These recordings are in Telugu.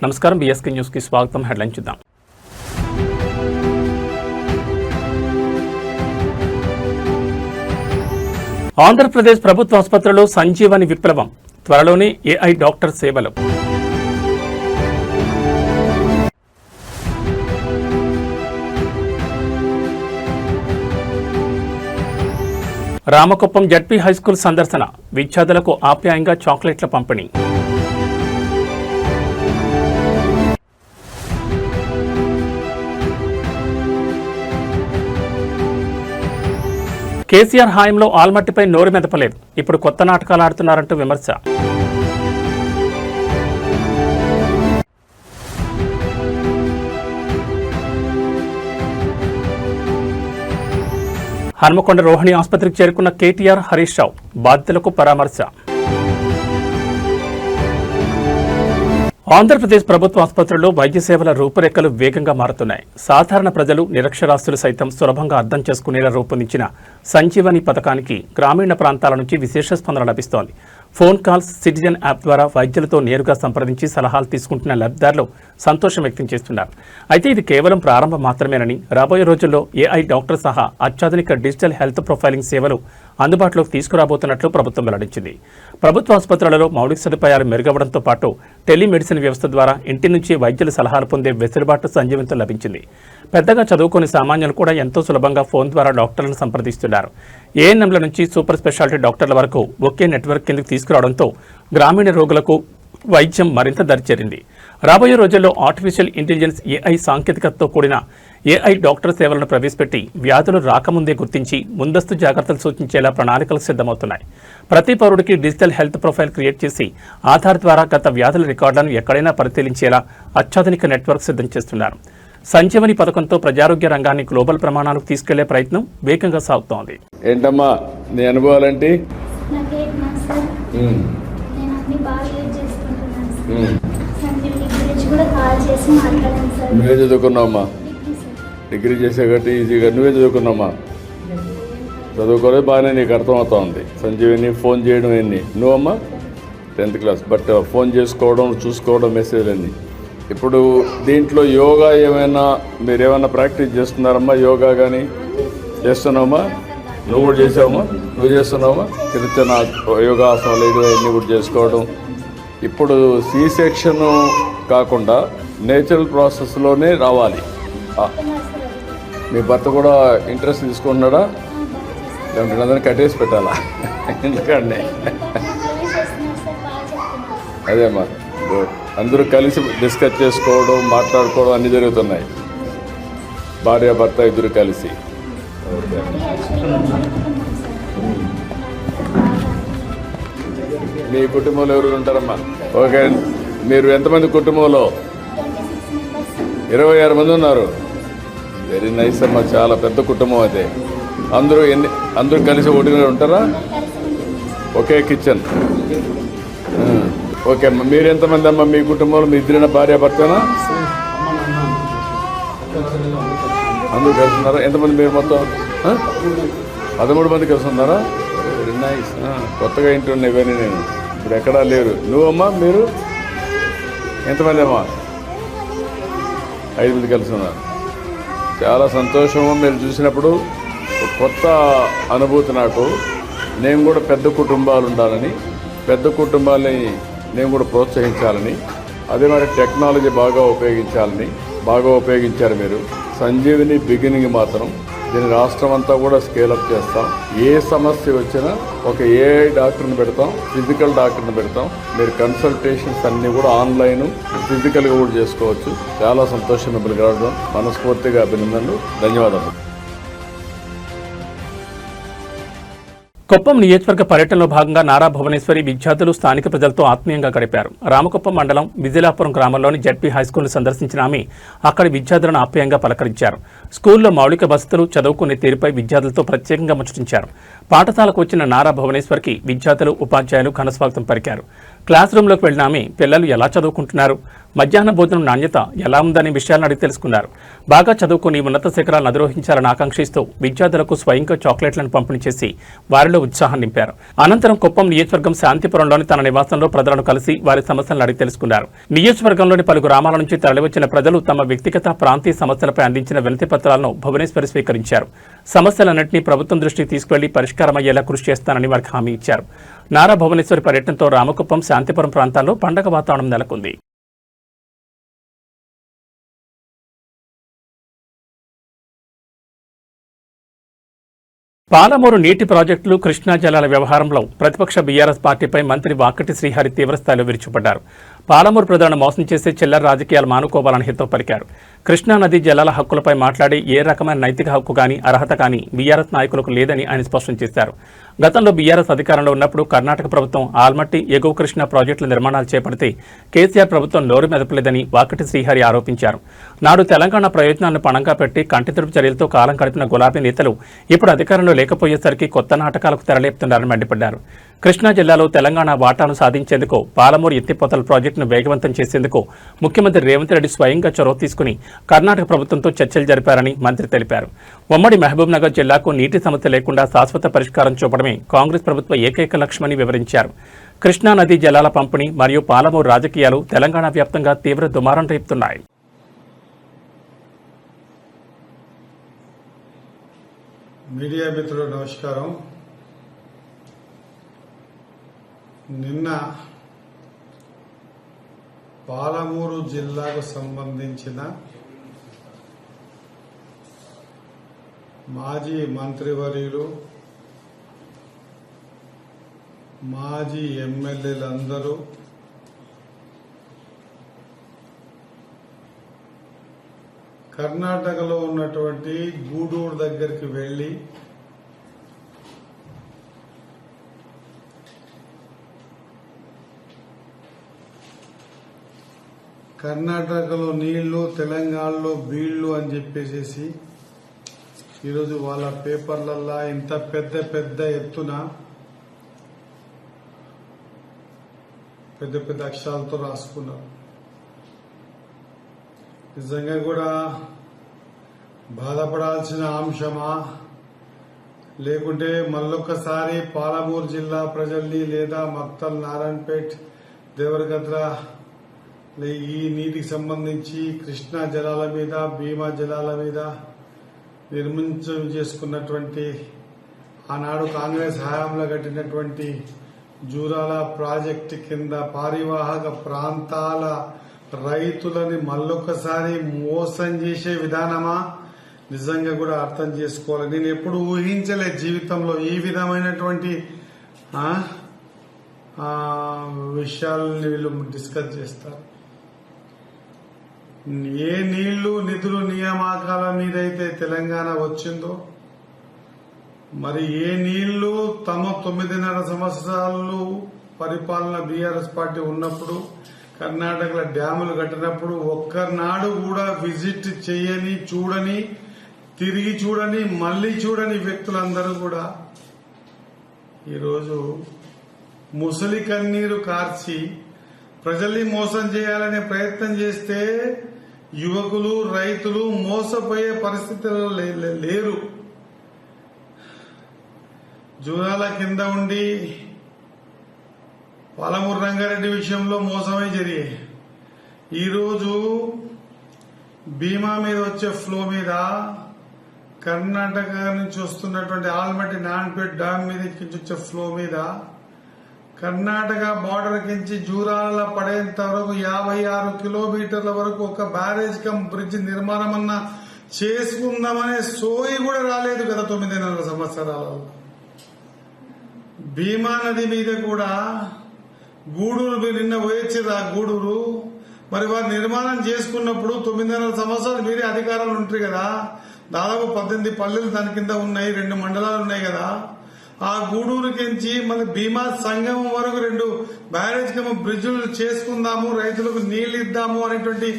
నమస్కారం, బీఎస్కే న్యూస్ కి స్వాగతం. హెడ్లైన్ చూద్దాం. ఆంధ్రప్రదేశ్ ప్రభుత్వ ఆసుపత్రిలో సంజీవని విప్లవం, త్వరలోనే ఏఐ డాక్టర్ సేవలు. రామకుప్పం జడ్పీ హైస్కూల్ సందర్శన, విద్యార్థులకు ఆప్యాయంగా చాక్లెట్ల పంపిణీ. కేసీఆర్ హాయంలో ఆల్మట్టిపై నోరు మెదపలేదు, ఇప్పుడు కొత్త నాటకాలు ఆడుతున్నారంటూ విమర్శ. హన్మకొండ రోహిణి ఆసుపత్రికి చేరుకున్న కేటీఆర్, హరీష్ రావు బాధితులకు పరామర్శ. ఆంధ్రప్రదేశ్ ప్రభుత్వ ఆసుపత్రుల్లో వైద్య సేవల రూపురేఖలు వేగంగా మారుతున్నాయి. సాధారణ ప్రజలు, నిరక్షరాస్యులు సైతం సులభంగా అర్థం చేసుకునేలా రూపొందించిన సంజీవని పథకానికి గ్రామీణ ప్రాంతాల నుంచి విశేష స్పందన లభిస్తోంది. ఫోన్ కాల్స్, సిటిజన్ యాప్ ద్వారా వైద్యులతో నేరుగా సంప్రదించి సలహాలు తీసుకుంటున్న లబ్ధిదారులు సంతోషం వ్యక్తం చేస్తున్నారు. అయితే ఇది కేవలం ప్రారంభం మాత్రమేనని, రాబోయే రోజుల్లో ఏఐ డాక్టర్ సహా అత్యాధునిక డిజిటల్ హెల్త్ ప్రొఫైలింగ్ సేవలు అందుబాటులోకి తీసుకురాబోతున్నట్లు ప్రభుత్వం వెల్లడించింది. ప్రభుత్వ ఆసుపత్రులలో మౌలిక సదుపాయాలు మెరుగవడంతో పాటు టెలిమెడిసిన్ వ్యవస్థ ద్వారా ఇంటి నుంచి వైద్యుల సలహాలు పొందే వెసులుబాటు సంజీవనితో లభించింది. పెద్దగా చదువుకునే సామాన్యులు కూడా ఎంతో సులభంగా ఫోన్ ద్వారా డాక్టర్లను సంప్రదిస్తున్నారు. ఏఎన్ఎంల నుంచి సూపర్ స్పెషాలిటీ డాక్టర్ల వరకు ఒకే నెట్వర్క్ కిందకు తీసుకురావడంతో గ్రామీణ రోగులకు వైద్యం మరింత దరిచేరింది. రాబోయే రోజుల్లో ఆర్టిఫిషియల్ ఇంటెలిజెన్స్, ఏఐ సాంకేతికతతో కూడిన ఏఐ డాక్టర్ సేవలను ప్రవేశపెట్టి వ్యాధులు రాకముందే గుర్తించి ముందస్తు జాగ్రత్తలు సూచించేలా ప్రణాళికలు సిద్ధమవుతున్నాయి. ప్రతి పౌరుడికి డిజిటల్ హెల్త్ ప్రొఫైల్ క్రియేట్ చేసి ఆధార్ ద్వారా గత వ్యాధుల రికార్డులను ఎక్కడైనా పరిశీలించేలా అత్యాధునిక నెట్వర్క్ సిద్ధం చేస్తున్నారు. సంజీవని పథకంతో ప్రజారోగ్య రంగాన్ని గ్లోబల్ ప్రమాణాలకు తీసుకెళ్లే ప్రయత్నం వేగంగా సాగుతోంది. ఏంటమ్మా నీ అనుభవాలేంటి? నువ్వే చదువుకున్నావమ్మా? డిగ్రీ చేసే కాబట్టి ఈజీగా నువ్వే చదువుకున్నావమ్మా? చదువుకోలేదు, బాగానే నీకు అర్థమవుతా ఉంది. సంజీవని ఫోన్ చేయడం ఎన్ని నువ్వమ్మా? 10th class. బట్ ఫోన్ చేసుకోవడం, చూసుకోవడం, మెసేజ్లు అన్నీ. ఇప్పుడు దీంట్లో యోగా మీరు ఏమైనా ప్రాక్టీస్ చేస్తున్నారమ్మా? యోగా కానీ చేస్తున్నావమ్మా? నువ్వు కూడా చేసావమ్మా? నువ్వు చేస్తున్నావమ్మా? చిన్న చిన్న యోగాసనాలు ఇవన్నీ కూడా చేసుకోవడం. ఇప్పుడు సి సెక్షన్ కాకుండా నేచురల్ ప్రాసెస్లోనే రావాలి. మీ భర్త కూడా ఇంట్రెస్ట్ తీసుకుంటున్నాడా? లేదంటే అందరినీ కట్టేసి పెట్టాలా? ఎందుకండి అదేమ్మా, అందరూ కలిసి డిస్కస్ చేసుకోవడం, మాట్లాడుకోవడం అన్నీ జరుగుతున్నాయి. భార్య భర్త ఇద్దరు కలిసి. మీ కుటుంబంలో ఎవరు ఉంటారమ్మా? ఓకే, మీరు ఎంతమంది కుటుంబంలో? 26 మంది ఉన్నారు. వెరీ నైస్ అమ్మా, చాలా పెద్ద కుటుంబం అదే. అందరూ కలిసి ఒకటిగా ఉంటారా? ఒకే కిచెన్. ఓకే అమ్మా, మీరు ఎంతమంది అమ్మా మీ కుటుంబంలో? మీ ఇద్దరైనా భార్య భర్తనా? అందరూ కలిసి ఉన్నారా? ఎంతమంది మీరు మొత్తం? 13 మంది కలిసి ఉన్నారా? Very nice. కొత్తగా ఇంటి ఉన్నాయి ఇవన్నీ. నేను ఇప్పుడు ఎక్కడా లేరు. నువ్వమ్మా? మీరు ఎంతమంది అమ్మా? 5 మంది కలిసి ఉన్నారు. చాలా సంతోషము మీరు చూసినప్పుడు. కొత్త అనుభూతి నాకు. నేను కూడా పెద్ద కుటుంబాలు ఉండాలని, పెద్ద కుటుంబాలని నేను కూడా ప్రోత్సహించాలని, అదే మరి టెక్నాలజీ బాగా ఉపయోగించారు మీరు. సంజీవిని బిగినింగ్ మాత్రం దీని రాష్ట్రం అంతా కూడా స్కేలప్ చేస్తాం. ఏ సమస్య వచ్చినా ఒక ఏఐ డాక్టర్ని పెడతాం, ఫిజికల్ డాక్టర్ని పెడతాం. మీరు కన్సల్టేషన్స్ అన్నీ కూడా ఆన్లైన్, ఫిజికల్గా కూడా చేసుకోవచ్చు. చాలా సంతోషం మిమ్మల్ని కలవడం. మనస్ఫూర్తిగా అభినందనలు, ధన్యవాదాలు. కుప్పం నియోజకవర్గ పర్యటనలో భాగంగా నారా భువనేశ్వరి విద్యార్థులు స్థానిక ప్రజలతో ఆత్మీయంగా గడిపారు. రామకుప్పం మండలం విజిలాపురం గ్రామంలోని జడ్పీ హైస్కూల్ను సందర్శించిన ఆమె అక్కడి విద్యార్థులను ఆప్యాయంగా పలకరించారు. స్కూల్లో మౌలిక వసతులు, చదువుకునే తీరుపై విద్యార్థులతో ప్రత్యేకంగా ముచ్చటించారు. పాఠశాలకు వచ్చిన నారా భువనేశ్వర్కి విద్యార్థులు, ఉపాధ్యాయులు ఘనస్వాగతం పలికారు. క్లాస్ రూమ్లోకి వెళ్ళిన ఆమె పిల్లలు ఎలా చదువుకుంటున్నారు, మధ్యాహ్న భోజనం నాణ్యత ఎలా ఉందనే విషయాలను అడిగి తెలుసుకున్నారు. బాగా చదువుకుని ఉన్నత శిఖరాలను అధిరోహించాలని ఆకాంక్షిస్తూ విద్యార్థులకు స్వయంగా చాక్లెట్లను పంపిణీ చేసి వారిలో ఉత్సాహం నింపారు. అనంతరం కుప్పం నియోజకవర్గం శాంతిపురంలోని తన నివాసంలో ప్రజలను కలిసి వారి సమస్యలను అడిగి తెలుసుకున్నారు. నియోజకవర్గంలోని పలు గ్రామాల నుంచి తరలివచ్చిన ప్రజలు తమ వ్యక్తిగత ప్రాంతీయ సమస్యలపై అందించిన వినతి పత్రాలను భువనేశ్వరి స్వీకరించారు. సమస్యలన్నింటినీ ప్రభుత్వం దృష్టికి తీసుకువెళ్లి పరిష్కారమయ్యేలా కృషి చేస్తానని వారికి హామీ ఇచ్చారు. నారా భువనేశ్వరి పర్యటనతో రామకుప్పం, శాంతిపురం ప్రాంతాల్లో పండగ వాతావరణం నెలకొంది. పాలమూరు నీటి ప్రాజెక్టులు, కృష్ణా జలాల వ్యవహారంలో ప్రతిపక్ష బీఆర్ఎస్ పార్టీపై మంత్రి వాకటి శ్రీహరి తీవ్రస్థాయిలో విరుచుపడ్డారు. పాలమూరు ప్రజలను మోసం చేసే చిల్లర రాజకీయాలు మానుకోవాలని హితవు పలికారు. కృష్ణా నదీ జలాల హక్కులపై మాట్లాడే ఏ రకమైన నైతిక హక్కు కానీ అర్హత కానీ బీఆర్ఎస్ నాయకులకు లేదని ఆయన స్పష్టం చేశారు. గతంలో బీఆర్ఎస్ అధికారంలో ఉన్నప్పుడు కర్ణాటక ప్రభుత్వం ఆల్మట్టి, ఎగువ కృష్ణా ప్రాజెక్టుల నిర్మాణాలు చేపడితే కేసీఆర్ ప్రభుత్వం నోరు మెదపలేదని వాకటి శ్రీహరి ఆరోపించారు. నాడు తెలంగాణ ప్రయోజనాలను పణంగా పెట్టి కంటితుడుపు చర్యలతో కాలం గడిపిన గులాబీ నేతలు ఇప్పుడు అధికారంలో లేకపోయేసరికి కొత్త నాటకాలకు తెరలేపుతున్నారని మండిపడ్డారు. కృష్ణా జిల్లాలో తెలంగాణ వాటాను సాధించేందుకు పాలమూరు ఎత్తిపోతల ప్రాజెక్టును వేగవంతం చేసేందుకు ముఖ్యమంత్రి రేవంత్ రెడ్డి స్వయంగా చొరవ తీసుకుని కర్ణాటక ప్రభుత్వంతో చర్చలు జరిపారని మంత్రి తెలిపారు. ఉమ్మడి మహబూబ్నగర్ జిల్లాకు నీటి సమస్య లేకుండా శాశ్వత పరిష్కారం చూపడమే కాంగ్రెస్ ప్రభుత్వ ఏకైక లక్ష్యమని వివరించారు. కృష్ణా నదీ జలాల పంపిణీ మరియు పాలమూరు రాజకీయాలు తెలంగాణ వ్యాప్తంగా తీవ్ర దుమారం రేపుతున్నాయి. మీడియా మిత్రులు నమస్కారం. నిన్న పాలమూరు జిల్లాకు సంబంధించిన మాజీ మంత్రివర్యులు, మాజీ ఎమ్మెల్యేలందరూ కర్ణాటకలో ఉన్నటువంటి గూడూరు దగ్గరికి వెళ్లి కర్ణాటకలో నీళ్లు, తెలంగాణలో బీళ్లు అని చెప్పేసి ఈరోజు వాళ్ళ పేపర్లల్లా ఇంత పెద్ద ఎత్తున పెద్ద అక్షరాలతో రాసుకున్నారు. నిజంగా కూడా బాధపడాల్సిన అంశమా, లేకుంటే మళ్ళొక్కసారి పాలమూరు జిల్లా ప్రజల్ని లేదా మక్తల్, నారాయణపేట్, దేవరగద్ర ఈ నీటికి సంబంధించి కృష్ణా జలాల మీద, భీమా జలాల మీద నిర్మించం చేసుకున్నటువంటి ఆనాడు కాంగ్రెస్ హయాంలో కట్టినటువంటి జూరాల ప్రాజెక్టు కింద పారివాహక ప్రాంతాల రైతులని మళ్ళొక్కసారి మోసం చేసే విధానమా నిజంగా కూడా అర్థం చేసుకోవాలి. నేను ఎప్పుడు ఊహించలే జీవితంలో ఈ విధమైనటువంటి విషయాలని వీళ్ళు డిస్కస్ చేస్తారు. ఏ నీళ్లు, నిధులు, నియామకాల మీదైతే తెలంగాణ వచ్చిందో, మరి ఏ నీళ్లు తమ 9.5 సంవత్సరాలు పరిపాలన బీఆర్ఎస్ పార్టీ ఉన్నప్పుడు కర్ణాటకలో డ్యాములు కట్టినప్పుడు ఒక్కనాడు కూడా విజిట్ చేయని, చూడని, తిరిగి చూడని, మళ్లీ చూడని వ్యక్తులందరూ కూడా ఈరోజు ముసలి కన్నీరు కార్చి ప్రజల్ని మోసం చేయాలనే ప్రయత్నం చేస్తే యువకులు, రైతులు మోసపోయే పరిస్థితుల్లో లేరు. జూరాల కింద ఉండి పాలమూరు రంగారెడ్డి విషయంలో మోసమే జరిగాయి. ఈరోజు భీమా మీద వచ్చే ఫ్లో మీద కర్ణాటక నుంచి వస్తున్నటువంటి ఆల్మట్టి, నారాయణపేట్ డ్యామ్ మీద వచ్చే ఫ్లో మీద కర్ణాటక బార్డర్ కించి జూరాల పడేంత వరకు 56 కిలోమీటర్ల వరకు ఒక బ్యారేజ్ కమ్ బ్రిడ్జ్ నిర్మాణం అన్న చేసుకుందామనే సోయి కూడా రాలేదు గత 9.5 సంవత్సరాలలో. భీమా నది మీద కూడా గూడూరు నిన్న పోయొచ్చేది. ఆ గూడూరు మరి వారు నిర్మాణం చేసుకున్నప్పుడు 9.5 సంవత్సరాలు మీరే అధికారంలో ఉంటారు కదా. దాదాపు 18 పల్లెలు దాని కింద ఉన్నాయి, 2 మండలాలు ఉన్నాయి కదా. ఆ గూడూరుకించి మన భీమా సంగమం వరకు 2 బ్యారేజ్ కమ్ బ్రిడ్జులు చేసుకుందాము, రైతులకు నీళ్లు ఇద్దాము అనేటువంటి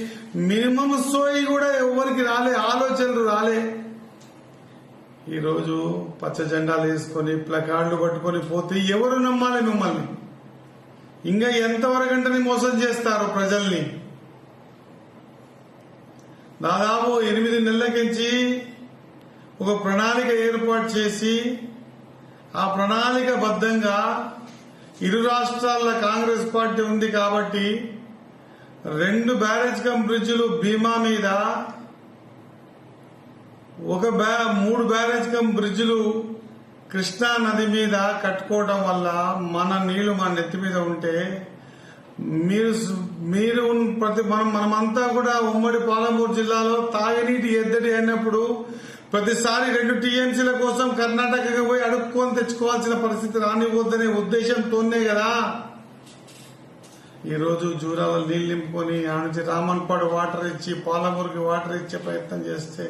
మినిమం సోయి కూడా ఎవరికి రాలే, ఆలోచనలు రాలే. ఈరోజు పచ్చ జెండాలు వేసుకుని ప్లకార్డులు పట్టుకుని పోతే ఎవరు నమ్మాలి మిమ్మల్ని? ఇంకా ఎంతవరకంటని మోసం చేస్తారు ప్రజల్ని. దాదాపు 8 నెలలకించి ఒక ప్రణాళిక ఏర్పాటు చేసి ఆ ప్రణాళిక బద్దంగా ఇరు రాష్ట్రాల్లో కాంగ్రెస్ పార్టీ ఉంది కాబట్టి 2 బ్యారేజ్ కమ్ బ్రిడ్జిలు భీమా మీద, 3 బ్యారేజ్ కమ్ బ్రిడ్జిలు కృష్ణా నది మీద కట్టుకోవడం వల్ల మన నీళ్లు మన నెత్తి మీద ఉంటే మీరు మనమంతా కూడా ఉమ్మడి పాలమూరు జిల్లాలో తాగునీటి ఎద్దడి అయినప్పుడు ప్రతిసారి 2 టీఎంసీల కోసం కర్ణాటకకి పోయి అడుక్కొని తెచ్చుకోవాల్సిన పరిస్థితి రానివ్వద్దనే ఉద్దేశంతోనే కదా ఈరోజు జూరాలో నీళ్లు నింపుకొని ఆ నుంచి రామన్పాడు వాటర్ ఇచ్చి పాలమూరుకి వాటర్ ఇచ్చే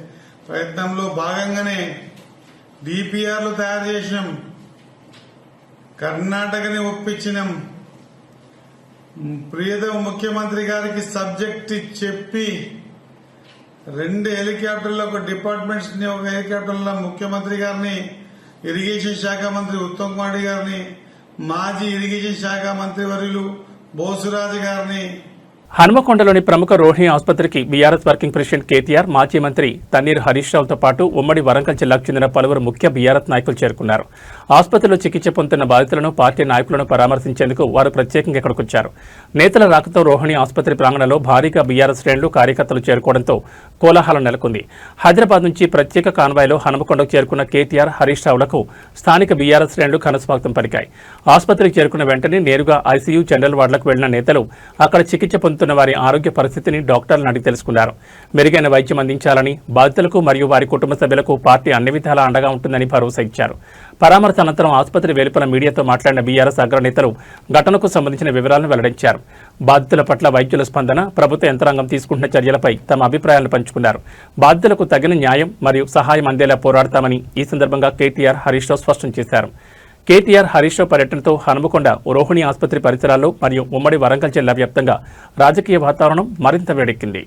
ప్రయత్నంలో భాగంగానే డిపిఆర్లు తయారు చేసినాం, కర్ణాటకని ఒప్పించినాం, ప్రియతమ ముఖ్యమంత్రి గారికి సబ్జెక్ట్ చెప్పి 2 హెలికాప్టర్ల ఒక డిపార్ట్మెంట్స్ ని, ఒక హెలికాప్టర్ల ముఖ్యమంత్రి గారిని, ఇరిగేషన్ శాఖ మంత్రి ఉత్తమ్ కుమార్ గారిని, మాజీ ఇరిగేషన్ శాఖ మంత్రి వర్యులు బోసురాజు గారిని. హనుమకొండలోని ప్రముఖ రోహిణి ఆసుపత్రికి బీఆర్ఎస్ వర్కింగ్ ప్రెసిడెంట్ కేటీఆర్, మాజీ మంత్రి తన్నీర్ హరీష్ రావుతో పాటు ఉమ్మడి వరంగల్ జిల్లాకు చెందిన పలువురు ముఖ్య బీఆర్ఎస్ నాయకులు చేరుకున్నారు. ఆసుపత్రిలో చికిత్స పొందుతున్న బాధితులను, పార్టీ నాయకులను పరామర్శించేందుకు వారు ప్రత్యేకంగా ఇక్కడికొచ్చారు. నేతల రాకతో రోహిణి ఆసుపత్రి ప్రాంగణంలో భారీగా బీఆర్ఎస్ శ్రేణులు, కార్యకర్తలు చేరుకోవడంతో కోలాహలం నెలకొంది. హైదరాబాద్ నుంచి ప్రత్యేక కాన్వాయ్లో హనుమకొండకు చేరుకున్న కేటీఆర్, హరీష్ రావులకు స్థానిక బీఆర్ఎస్ శ్రేణులు ఘనస్వాగతం పలికాయి. ఆసుపత్రికి చేరుకున్న వెంటనే నేరుగా ఐసీయూ, జనరల్ వార్డులకు వెళ్లిన నేతలు అక్కడ చికిత్స పొందుతున్న వారి ఆరోగ్య పరిస్థితిని డాక్టర్లను అడిగి తెలుసుకున్నారు. మెరుగైన వైద్యం అందించాలని, బాధితులకు మరియు వారి కుటుంబ సభ్యులకు పార్టీ అన్ని విధాలా అండగా ఉంటుందని భరోసా ఇచ్చారు. పరామర్శ అనంతరం ఆసుపత్రి వెలుపల మీడియాతో మాట్లాడిన బీఆర్ఎస్ అగ్రనేతలు ఘటనకు సంబంధించిన వివరాలను వెల్లడించారు. బాధితుల పట్ల వైద్యుల స్పందన, ప్రభుత్వ యంత్రాంగం తీసుకుంటున్న చర్యలపై తమ అభిప్రాయాలను పంచుకున్నారు. బాధితులకు తగిన న్యాయం మరియు సహాయం అందేలా పోరాడతామని ఈ సందర్భంగా కేటీఆర్, హరీష్ రావు స్పష్టం చేశారు. కేటీఆర్, హరీష్ రావు పర్యటనతో హనుమకొండ, రోహిణి ఆసుపత్రి పరిసరాల్లో మరియు ఉమ్మడి వరంగల్ జిల్లా వ్యాప్తంగా రాజకీయ వాతావరణం మరింత వేడెక్కింది.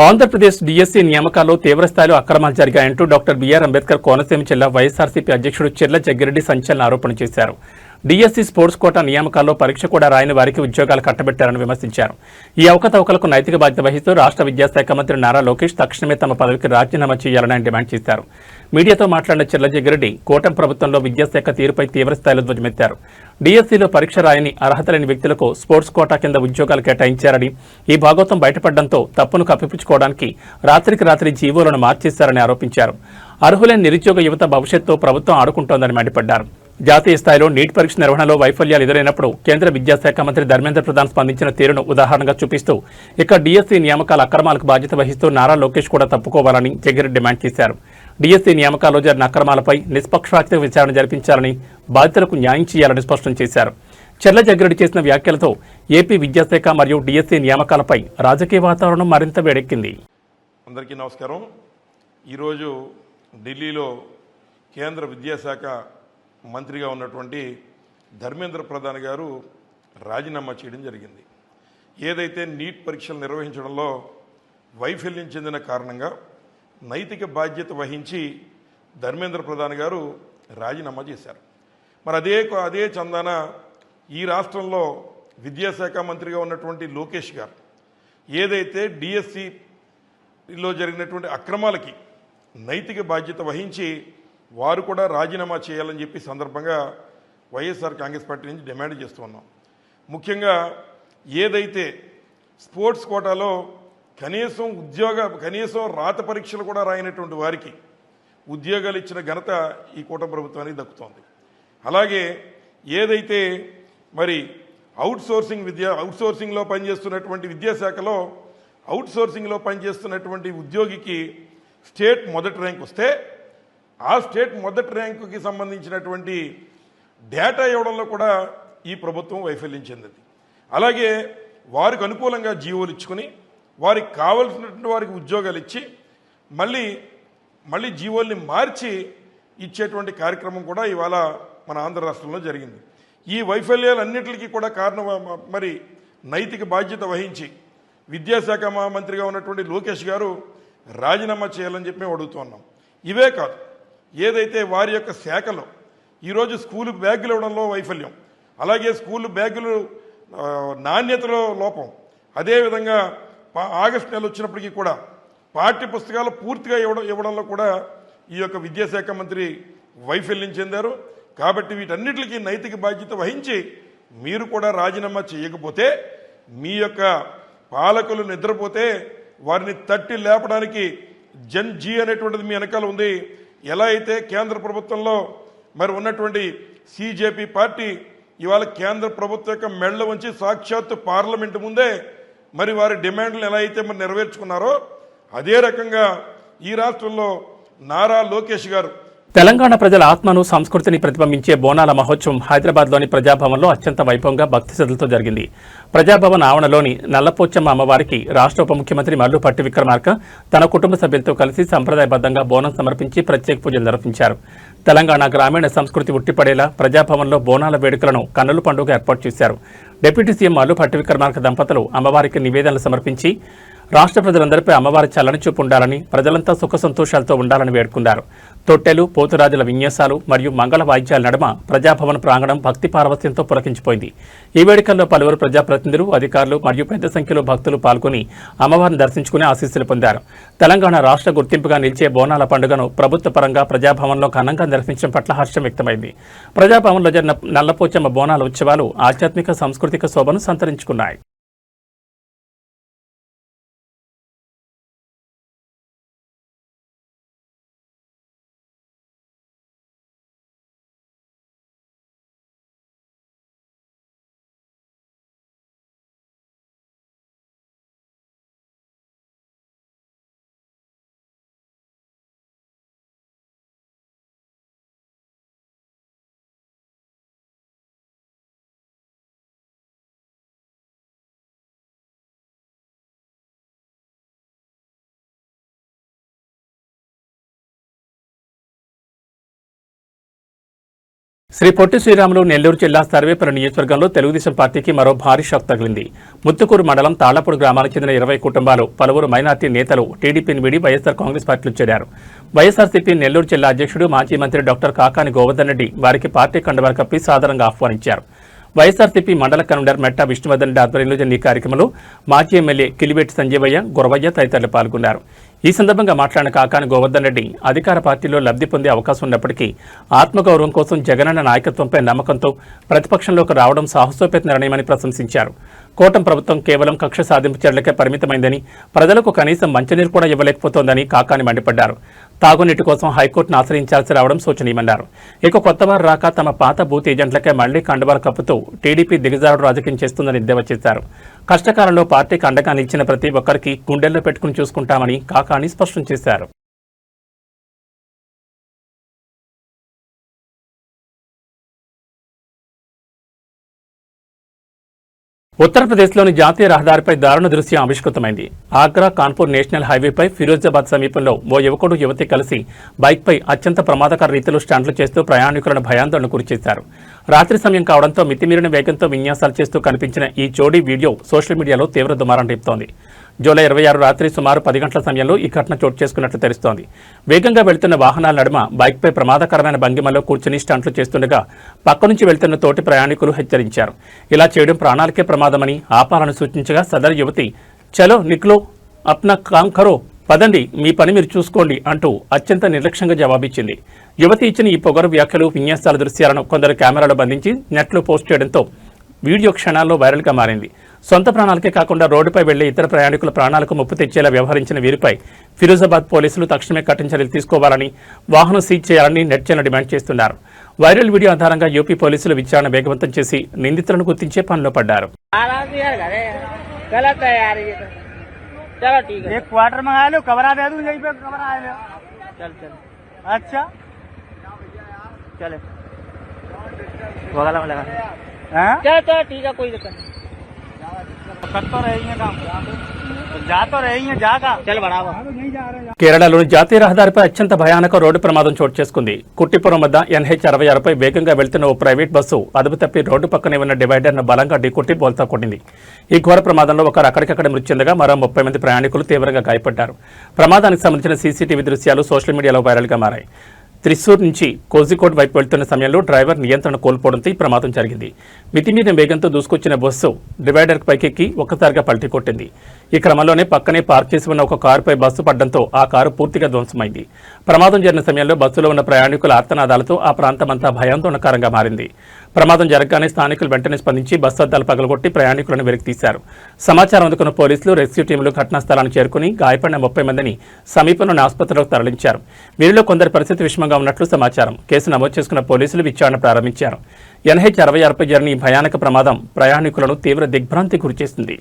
ఆంధ్రప్రదేశ్ డీఎస్సీ నియామకాల్లో తీవ్రస్థాయిలో అక్రమాలు జరిగాయంటూ డాక్టర్ బీఆర్ అంబేద్కర్ కోనసీమ జిల్లా వైఎస్ఆర్సీపీ అధ్యక్షుడు చెర్ల జగ్గిరెడ్డి సంచలన ఆరోపణ చేశారు. డీఎస్సీ స్పోర్ట్స్ కోటా నియామకాల్లో పరీక్ష కూడా రాయని వారికి ఉద్యోగాలు కట్టబెట్టారని విమర్శించారు. ఈ అవకతవకలకు నైతిక బాధ్యత వహిస్తూ రాష్ట్ర విద్యాశాఖ మంత్రి నారా లోకేష్ తక్షణమే తమ పదవికి రాజీనామా చేయాలని ఆయన డిమాండ్ చేశారు. మీడియాతో మాట్లాడిన చెర్ల జగ్గిరెడ్డి కూటమి ప్రభుత్వంలో విద్యాశాఖ తీరుపై తీవ్రస్థాయిలో ధ్వజమెత్తారు. డీఎస్సీలో పరీక్ష రాయని, అర్హత లేని వ్యక్తులకు స్పోర్ట్స్ కోటా కింద ఉద్యోగాలు కేటాయించారని, ఈ భాగోతం బయటపడడంతో తప్పును కప్పిపుచ్చుకోవడానికి రాత్రికి రాత్రి జీవోలను మార్చేశారని ఆరోపించారు. అర్హులైన నిరుద్యోగ యువత భవిష్యత్తుతో ప్రభుత్వం ఆడుకుంటోందని మండిపడ్డారు. జాతీయ స్థాయిలో నీట్ పరీక్ష నిర్వహణలో వైఫల్యాలు ఎదురైనప్పుడు కేంద్ర విద్యాశాఖ మంత్రి ధర్మేంద్ర ప్రధాన్ స్పందించిన తీరును ఉదాహరణగా చూపిస్తూ ఇక డీఎస్సీ నియామకాల అక్రమాలకు బాధ్యత వహిస్తూ నారా లోకేష్ కూడా తప్పుకోవాలని జగ్గిరెడ్డి డిమాండ్ చేశారు. డీఎస్సీ నియామకాల్లో జరిగిన అక్రమాలపై నిష్పక్షపాత విచారణ జరిపించాలని, బాధితులకు న్యాయం చేయాలని స్పష్టం చేశారు. చెర్ల జగ్గిరెడ్డి చేసిన వ్యాఖ్యలతో ఏపీ విద్యాశాఖ మరియు డీఎస్సీ నియామకాలపై రాజకీయ వాతావరణం మరింత వేడెక్కింది. అందరికీ నమస్కారం. ఈరోజు ఢిల్లీలో కేంద్ర విద్యాశాఖ మంత్రిగా ఉన్నటువంటి ధర్మేంద్ర ప్రధాన్ గారు రాజీనామా చేయడం జరిగింది. ఏదైతే నీట్ పరీక్షలు నిర్వహించడంలో వైఫల్యం చెందిన కారణంగా నైతిక బాధ్యత వహించి ధర్మేంద్ర ప్రధాన్ గారు రాజీనామా చేశారు. మరి అదే చందాన ఈ రాష్ట్రంలో విద్యాశాఖ మంత్రిగా ఉన్నటువంటి లోకేష్ గారు ఏదైతే డిఎస్సిలో జరిగినటువంటి అక్రమాలకి నైతిక బాధ్యత వహించి వారు కూడా రాజీనామా చేయాలని చెప్పి సందర్భంగా వైఎస్ఆర్ కాంగ్రెస్ పార్టీ నుంచి డిమాండ్ చేస్తూ ఉన్నాం. ముఖ్యంగా ఏదైతే స్పోర్ట్స్ కోటాలో కనీసం రాత పరీక్షలు కూడా రాయనటువంటి వారికి ఉద్యోగాలు ఇచ్చిన ఘనత ఈ కూటమి ప్రభుత్వానికి దక్కుతోంది. అలాగే ఏదైతే మరి అవుట్సోర్సింగ్లో పనిచేస్తున్నటువంటి విద్యాశాఖలో అవుట్సోర్సింగ్లో పనిచేస్తున్నటువంటి ఉద్యోగికి స్టేట్ మొదటి ర్యాంక్ వస్తే ఆ స్టేట్ మొదటి ర్యాంకుకి సంబంధించినటువంటి డేటా ఇవ్వడంలో కూడా ఈ ప్రభుత్వం వైఫల్యం చెందింది. అలాగే వారికి అనుకూలంగా జీవోలు ఇచ్చుకొని వారికి కావలసినటువంటి వారికి ఉద్యోగాలు ఇచ్చి మళ్ళీ జీవోల్ని మార్చి ఇచ్చేటువంటి కార్యక్రమం కూడా ఇవాళ మన ఆంధ్ర రాష్ట్రంలో జరిగింది. ఈ వైఫల్యాలన్నిటికీ కూడా కారణం మరి నైతిక బాధ్యత వహించి విద్యాశాఖ మంత్రిగా ఉన్నటువంటి లోకేష్ గారు రాజీనామా చేయాలని చెప్పి మేము అడుగుతున్నాం. ఇవే కాదు, ఏదైతే వారి యొక్క శాఖలో ఈరోజు స్కూలు బ్యాగులు ఇవ్వడంలో వైఫల్యం, అలాగే స్కూలు బ్యాగులు నాణ్యతలో లోపం, అదేవిధంగా ఆగస్టు నెల వచ్చినప్పటికీ కూడా పాఠ్య పుస్తకాలు పూర్తిగా ఇవ్వడంలో కూడా ఈ యొక్క విద్యాశాఖ మంత్రి వైఫల్యం చెందారు. కాబట్టి వీటన్నిటికీ నైతిక బాధ్యత వహించి మీరు కూడా రాజీనామా చేయకపోతే మీ యొక్క పాలకులు నిద్రపోతే వారిని తట్టి లేపడానికి జన్ జీ అనేటువంటిది మీ వెనకాల ఉంది. ఎలా అయితే కేంద్ర ప్రభుత్వంలో మరి ఉన్నటువంటి సిజేపీ పార్టీ ఇవాళ కేంద్ర ప్రభుత్వం యొక్క మెళ్ళ వంచి సాక్షాత్తు పార్లమెంటు ముందే మరి వారి డిమాండ్లు ఎలా అయితే మరి నెరవేర్చుకున్నారో అదే రకంగా ఈ రాష్ట్రంలో నారా లోకేష్ గారు తెలంగాణ ప్రజల ఆత్మను సంస్కృతిని ప్రతిబింబించే బోనాల మహోత్సవం హైదరాబాద్లోని ప్రజాభవన్లో అత్యంత వైభవంగా భక్తి శ్రద్ధలతో జరిగింది. ప్రజాభవన్ ఆవరణలోని నల్లపోచమ్మ అమ్మవారికి రాష్ట్ర ఉప ముఖ్యమంత్రి మల్లుపట్టి విక్రమార్క తన కుటుంబ సభ్యులతో కలిసి సంప్రదాయబద్ధంగా బోనం సమర్పించి ప్రత్యేక పూజలు నిర్వహించారు. తెలంగాణ గ్రామీణ సంస్కృతి ఉట్టిపడేలా ప్రజాభవన్లో బోనాల వేడుకలను కన్నుల పండుగ ఏర్పాటు చేశారు. డిప్యూటీ సీఎం మల్లుపట్టి విక్రమార్క దంపతులు అమ్మవారికి నివేదనలు సమర్పించి రాష్ట్ర ప్రజలందరిపై అమ్మవారి చల్లని చూపు ఉండాలని, ప్రజలంతా సుఖ సంతోషాలతో ఉండాలని వేడుకున్నారు. తొట్టెలు, పోతురాజుల విన్యాసాలు మరియు మంగళ వాయిద్యాల నడుమ ప్రజాభవన్ ప్రాంగణం భక్తి పారవస్యంతో పులకించిపోయింది. ఈ వేడుకల్లో పలువురు ప్రజాప్రతినిధులు, అధికారులు మరియు పెద్ద సంఖ్యలో భక్తులు పాల్గొని అమ్మవారిని దర్శించుకుని ఆశీస్సులు పొందారు. తెలంగాణ రాష్ట్ర గుర్తింపుగా నిలిచే బోనాల పండుగను ప్రభుత్వ పరంగా ప్రజాభవన్లో ఘనంగా నిర్వహించడం పట్ల హర్షం వ్యక్తమైంది. ప్రజాభవన్లో జరిగిన నల్లపోచమ్మ బోనాల ఉత్సవాలు ఆధ్యాత్మిక సాంస్కృతిక శోభను సంతరించుకున్నాయి. శ్రీ పొట్టి శ్రీరాములు నెల్లూరు జిల్లా సర్వేపల్లి నియోజకవర్గంలో తెలుగుదేశం పార్టీకి మరో భారీ షాక్ తగిలింది. ముత్తుకూరు మండలం తాళ్లపూడి గ్రామానికి చెందిన 20 కుటుంబాలు, పలువురు మైనార్టీ నేతలు టీడీపీని వీడి వైఎస్ఆర్ కాంగ్రెస్ పార్టీలో చేరారు. వైఎస్ఆర్సీపీ నెల్లూరు జిల్లా అధ్యక్షుడు మాజీ మంత్రి డాక్టర్ కాకాని గోవర్ధన్ రెడ్డి వారికి పార్టీ కండువాలు కప్పి సాదరంగా ఆహ్వానించారు. వైఎస్ఆర్సీపీ మండల కన్వీనర్ మెట్టా విష్ణువర్ధన్ రెడ్డి ఆధ్వర్యంలో జరిగిన ఈ కార్యక్రమంలో మాజీ ఎమ్మెల్యే కిలివేటి సంజీవయ్య, గురవయ్య తదితరులు పాల్గొన్నారు. ఈ సందర్భంగా మాట్లాడిన కాకాని గోవర్ధన్ రెడ్డి అధికార పార్టీలో లబ్ధి పొందే అవకాశం ఉన్నప్పటికీ ఆత్మగౌరవం కోసం జగనన్న నాయకత్వంపై నమ్మకంతో ప్రతిపక్షంలోకి రావడం సాహసోపేత నిర్ణయమని ప్రశంసించారు. కూటమి ప్రభుత్వం కేవలం కక్ష సాధింపు చర్యలకే పరిమితమైందని, ప్రజలకు కనీసం మంచినీరు కూడా ఇవ్వలేకపోతోందని కాకాని మండిపడ్డారు. తాగునీటి కోసం హైకోర్టును ఆశ్రయించాల్సి రావడం శోచనీయమన్నారు. ఇక కొత్తవారు రాక తమ పాత బూత్ ఏజెంట్లకే మళ్లీ కండువాలు కప్పుతూ టీడీపీ దిగజారుడు రాజకీయం చేస్తుందని ఎద్దేవా చేశారు. కష్టకాలంలో పార్టీకి అండగా నిలిచిన ప్రతి ఒక్కరికి గుండెల్లో పెట్టుకుని చూసుకుంటామని కాకాని స్పష్టం చేశారు. ఉత్తరప్రదేశ్లోని జాతీయ రహదారిపై దారుణ దృశ్యం ఆవిష్కృతమైంది. ఆగ్రా కాన్పూర్ నేషనల్ హైవేపై ఫిరోజాబాద్ సమీపంలో ఓ యువకుడు, యువతి కలిసి బైక్పై అత్యంత ప్రమాదకర రీతిలో స్టంట్లు చేస్తూ ప్రయాణికులను భయాందోళన గురిచేశారు. రాత్రి సమయం కావడంతో మితిమీరిన వేగంతో విన్యాసాలు చేస్తూ కనిపించిన ఈ జోడీ వీడియో సోషల్ మీడియాలో తీవ్ర దుమారం రేపుతోంది. జూలై 26 రాత్రి సుమారు 10 గంటల సమయంలో ఈ ఘటన చోటు చేసుకున్నట్లు తెలుస్తోంది. వేగంగా వెళ్తున్న వాహనాల నడుమ బైక్పై ప్రమాదకరమైన భంగిమలో కూర్చుని స్టంట్లు చేస్తుండగా పక్క నుంచి వెళ్తున్న తోటి ప్రయాణికులు హెచ్చరించారు. ఇలా చేయడం ప్రాణాలకే ప్రమాదమని ఆపాలని సూచించగా సదరు యువతి చలో నిక్లో అప్నా కామ్ కరో, పదండి మీ పని మీరు చూసుకోండి అంటూ అత్యంత నిర్లక్ష్యంగా జవాబిచ్చింది. యువతి ఇచ్చిన ఈ పొగరు వ్యాఖ్యలు, విన్యాసాల దృశ్యాలను కొందరు కెమెరాలో బంధించి నెట్లో పోస్ట్ చేయడంతో వీడియో క్షణాల్లో వైరల్గా మారింది. సొంత ప్రాణాలకే కాకుండా రోడ్డుపై వెళ్లే ఇతర ప్రయాణికుల ప్రాణాలకు ముప్పు తెచ్చేలా వ్యవహరించిన వీరిపై ఫిరోజాబాద్ పోలీసులు తక్షణమే కఠిన చర్యలు తీసుకోవాలని, వాహనం సీజ్ చేయాలని నెట్జన్లు డిమాండ్ చేస్తున్నారు. వైరల్ వీడియో ఆధారంగా యూపీ పోలీసులు విచారణ వేగవంతం చేసి నిందితులను గుర్తించే పనిలో పడ్డారు. चलो ठीक है, कोई दिक्कत नहीं, कर तो रही है काम। కేరళలోని జాతీయ రహదారిపై అత్యంత భయానక రోడ్డు ప్రమాదం చోటు చేసుకుంది. కుట్టిపురం వద్ద NH66పై వేగంగా వెళ్తున్న ఓ ప్రైవేట్ బస్సు అదుపు తప్పి రోడ్డు పక్కనే ఉన్న డివైడర్ను బలంగా ఢీకొట్టి బోల్తా కొట్టింది. ఈ ఘోర ప్రమాదంలో ఒకరు అక్కడికక్కడ మృతి చెందగా మరో 30 మంది ప్రయాణికులు తీవ్రంగా గాయపడ్డారు. ప్రమాదానికి సంబంధించిన సీసీటీవీ దృశ్యాలు సోషల్ మీడియాలో వైరల్గా మారాయి. త్రిశూర్ నుంచి కోజికోడ్ వైపు వెళ్తున్న సమయంలో డ్రైవర్ నియంత్రణ కోల్పోవడంతో ఈ ప్రమాదం జరిగింది. మితిమీరిన వేగంతో దూసుకొచ్చిన బస్సు డివైడర్ పైకెక్కి ఒక్కసారిగా పల్టీ కొట్టింది. ఈ క్రమంలోనే పక్కనే పార్క్ చేసి ఉన్న ఒక కారుపై బస్సు పడడంతో ఆ కారు పూర్తిగా ధ్వంసమైంది. ప్రమాదం జరిగిన సమయంలో బస్సులో ఉన్న ప్రయాణికుల ఆర్తనాదాలతో ఆ ప్రాంతమంతా భయాందోళనకరంగా మారింది. ప్రమాదం జరగగానే స్థానికులు వెంటనే స్పందించి బస్సు అద్దాలు పగలగొట్టి ప్రయాణికులను వెలికితీశారు. సమాచారం అందుకున్న పోలీసులు, రెస్క్యూ టీంలు ఘటనా స్థలానికి చేరుకుని గాయపడిన 30 మందిని సమీపంలోని ఆసుపత్రిలోకి తరలించారు. వీరిలో కొందరి పరిస్థితి విషమంగా ఉన్నట్లు సమాచారం. కేసు నమోదు చేసుకున్న పోలీసులు విచారణ ప్రారంభించారు. NH66పై జరిగిన ఈ భయానక ప్రమాదం ప్రయాణికులను తీవ్ర దిగ్భ్రాంతికి గురిచేసింది.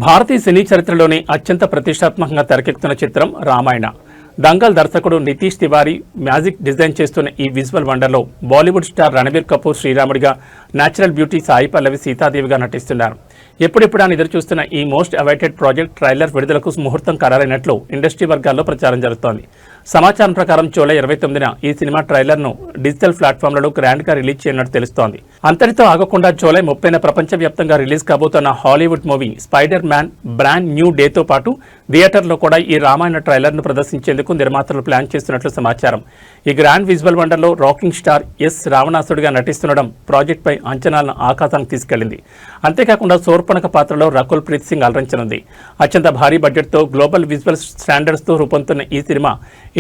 భారతీయ సినీ చరిత్రలోని అత్యంత ప్రతిష్టాత్మకంగా తెరకెక్కుతున్న చిత్రం రామాయణ. దంగల్ దర్శకుడు నితీష్ తివారీ మ్యాజిక్ డిజైన్ చేస్తున్న ఈ విజువల్ వండర్లో బాలీవుడ్ స్టార్ రణబీర్ కపూర్ శ్రీరాముడిగా, నేచురల్ బ్యూటీ సాయి పల్లవి సీతాదేవిగా నటిస్తున్నారు. ఎప్పుడెప్పుడా ఎదురు చూస్తున్న ఈ మోస్ట్ అవైటెడ్ ప్రాజెక్ట్ ట్రైలర్ విడుదలకు ముహూర్తం ఖరారైనట్లు ఇండస్ట్రీ వర్గాల్లో ప్రచారం జరుగుతోంది. సమాచారం ప్రకారం జూలై 29న ఈ సినిమా ట్రైలర్ను డిజిటల్ ప్లాట్ఫామ్లలో గ్రాండ్గా రిలీజ్ చేయనున్నట్టు తెలుస్తోంది. అంతటితో ఆగకుండా జూలై 30న ప్రపంచవ్యాప్తంగా రిలీజ్ కాబోతున్న Hollywood movie Spider Man brand new డేతో పాటు థియేటర్లో కూడా ఈ రామాయణ ట్రైలర్ను ప్రదర్శించేందుకు నిర్మాతలు ప్లాన్ చేస్తున్నట్లు సమాచారం. ఈ గ్రాండ్ విజువల్ వండర్లో రాకింగ్ స్టార్ ఎస్ రావణాసుడిగా నటిస్తుండడం ప్రాజెక్టుపై అంచనాలను ఆకాశానికి తీసుకెళ్లింది. అంతేకాకుండా శూర్పణఖ పాత్రలో రకుల్ ప్రీత్ సింగ్ అలరించనుంది. అత్యంత భారీ బడ్జెట్తో గ్లోబల్ విజువల్ స్టాండర్డ్స్తో రూపొందుతున్న ఈ సినిమా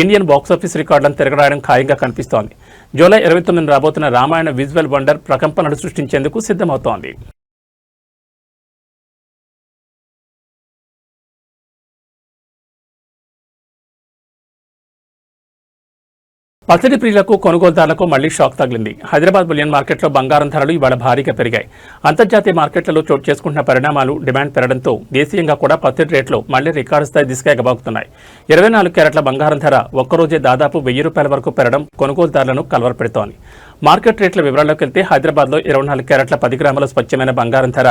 ఇండియన్ బాక్సాఫీస్ రికార్డులను తిరగరాయడం ఖాయంగా కనిపిస్తోంది. జూలై 29న రాబోతున్న రామాయణ విజువల్ వండర్ ప్రకంపనలు సృష్టించేందుకు సిద్ధమవుతోంది. పసిడి ప్రియులకు, కొనుగోలుదారులకు మళ్లీ షాక్ తగిలింది. హైదరాబాద్ బులియన్ మార్కెట్లో బంగారం ధరలు ఇవాళ భారీగా పెరిగాయి. అంతర్జాతీయ మార్కెట్లలో చోటు చేసుకుంటున్న పరిణామాలు, డిమాండ్ పెరగడంతో దేశీయంగా కూడా పసిడి రేట్లు మళ్లీ రికార్డు స్థాయి దిశగా ఎగబాకుతున్నాయి. 24 క్యారెట్ల బంగారం ధర ఒక్కరోజే దాదాపు 1000 రూపాయల వరకు పెరగడం కొనుగోలుదారులను కలవరపెడుతోంది. మార్కెట్ రేట్ల వివరాల్లోకి వెళ్తే హైదరాబాద్లో 24 క్యారెట్ల 10 గ్రాముల స్వచ్ఛమైన బంగారం ధర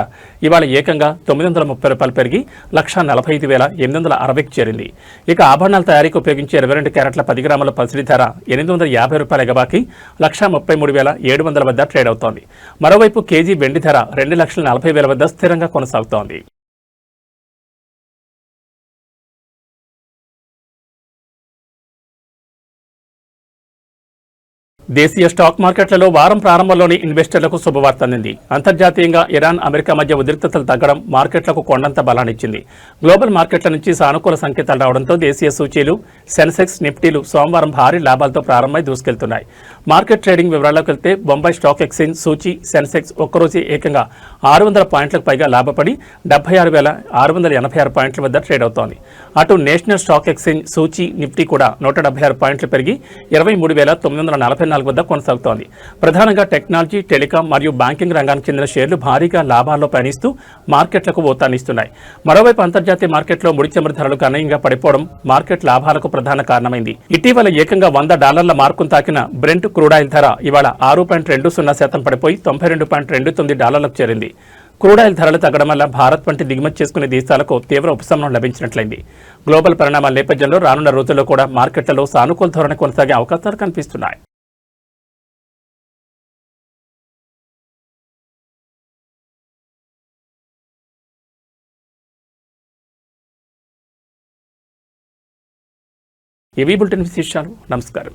ఇవాళ ఏకంగా 930 రూపాయలు పెరిగి 1,45,860కి చేరింది. ఇక ఆభరణాల తయారీకి ఉపయోగించే 22 క్యారెట్ల 10 గ్రాముల పసిడి ధర 850 రూపాయల ఎగబాకి 1,33,700 వద్ద ట్రేడ్ అవుతోంది. మరోవైపు కేజీ వెండి ధర 2,40,000 వద్ద స్థిరంగా కొనసాగుతోంది. దేశీయ స్టాక్ మార్కెట్లలో వారం ప్రారంభంలోని ఇన్వెస్టర్లకు శుభవార్త అందింది. అంతర్జాతీయంగా ఇరాన్, అమెరికా మధ్య ఉద్రిక్తతలు తగ్గడం మార్కెట్లకు కొండంత బలాన్నిచ్చింది. గ్లోబల్ మార్కెట్ల నుంచి సానుకూల సంకేతాలు రావడంతో దేశీయ సూచీలు, సెన్సెక్స్, నిఫ్టీలు సోమవారం భారీ లాభాలతో ప్రారంభమై దూసుకెళ్తున్నాయి. మార్కెట్ ట్రేడింగ్ వివరాల్లోకి వెళ్తే బొంబాయి స్టాక్ ఎక్స్చేంజ్ సూచీ సెన్సెక్స్ ఒక్కరోజు ఏకంగా 600 పాయింట్లకు పైగా లాభపడి 76,686 పాయింట్ల వద్ద ట్రేడ్ అవుతోంది. అటు నేషనల్ స్టాక్ ఎక్స్చేంజ్ సూచీ నిఫ్టీ కూడా 176 పాయింట్లు పెరిగి 23,944 వద్ద కొనసాగుతోంది. ప్రధానంగా టెక్నాలజీ, టెలికాం మరియు బ్యాంకింగ్ రంగానికి చెందిన షేర్లు భారీగా లాభాల్లో పయనిస్తూ మార్కెట్లకు ఊతాన్నిస్తున్నాయి. మరోవైపు అంతర్జాతీయ మార్కెట్లో ముడి చమురు ధరలు గణనీయంగా పడిపోవడం మార్కెట్ లాభాలకు ప్రధాన కారణమైంది. ఇటీవల ఏకంగా $100 మార్కును తాకిన బ్రెంట్ క్రూడాయిల్ ధర ఇవాళ 6.20% పడిపోయి $92.29కు చేరింది. క్రూడాయిల్ ధరలు తగ్గడం వల్ల భారత్ వంటి దిగుమతి చేసుకునే దేశాలకు తీవ్ర ఉపశమనం లభించినట్లయింది. గ్లోబల్ పరిణామాల నేపథ్యంలో రానున్న రోజుల్లో కూడా మార్కెట్లలో సానుకూల ధోరణి కొనసాగే అవకాశాలు కనిపిస్తున్నాయి. ఏవీ బులెటిన్ విశేషాలు. నమస్కారం.